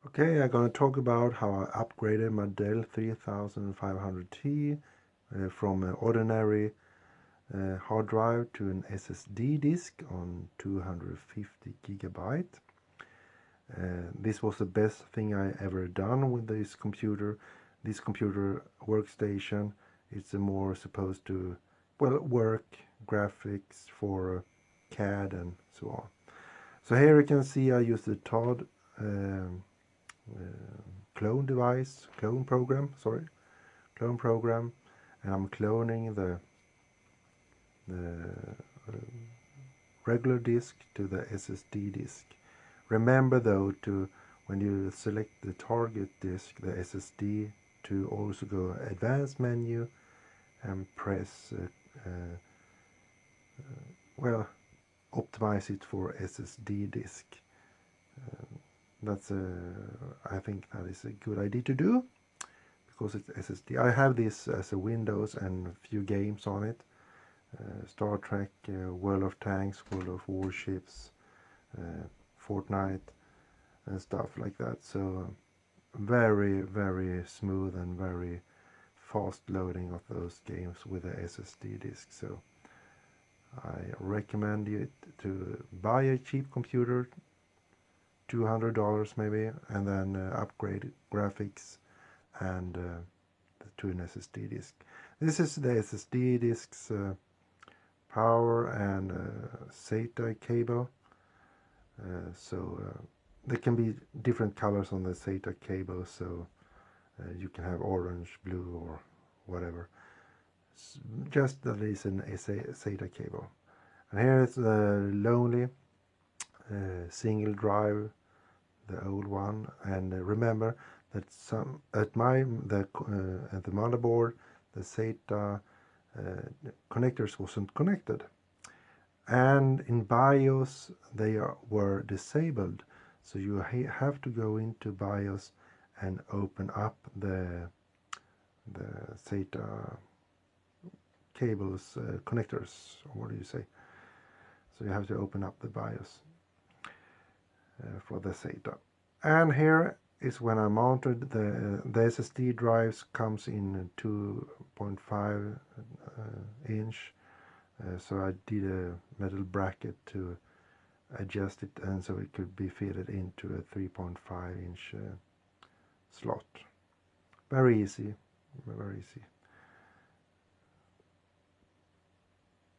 Okay, I'm going to talk about how I upgraded my Dell 3500T from an ordinary hard drive to an SSD disk on 250 gigabyte. This was the best thing I ever done with this computer. This computer workstation, it's a more supposed to, well, work graphics for CAD and so on. So here you can see I use the Todd clone program, and I'm cloning the regular disk to the SSD disk. Remember though to, when you select the target disk, the SSD, to also go advanced menu and press well, optimize it for SSD disk. I think that is a good idea to do, because it's SSD. I have this as a Windows and a few games on it. Star Trek, World of Tanks, World of Warships, Fortnite and stuff like that. So very, very smooth and very fast loading of those games with the SSD disk. So I recommend you to buy a cheap computer, $200 maybe, and then upgrade graphics and to an SSD disk. This is the SSD disk's power and SATA cable. There can be different colors on the SATA cable, so you can have orange, blue, or whatever. Just that it's an SATA cable. And here is the lonely single drive, the old one. And remember that at the motherboard, the SATA connectors wasn't connected, and in BIOS they were disabled. So you have to go into BIOS and open up the SATA cables, connectors, or what do you say? So you have to open up the BIOS for the SATA. And here is when I mounted the SSD drives. Comes in 2.5 inch. So I did a metal bracket to adjust it, and so it could be fitted into a 3.5 inch slot. Very easy, very easy.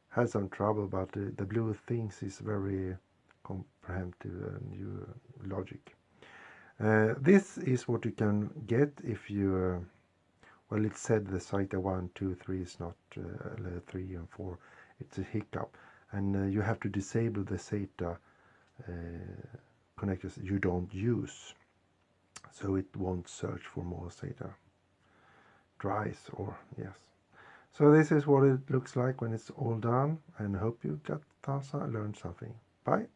Had some trouble, but the blue things is very comprehensive new logic. This is what you can get if you well, it said the SATA 1, 2, 3 is not 3 and 4. It's a hiccup, and you have to disable the SATA connectors you don't use, so it won't search for more SATA drives, or yes. So this is what it looks like when it's all done, and hope you got learned something. Bye.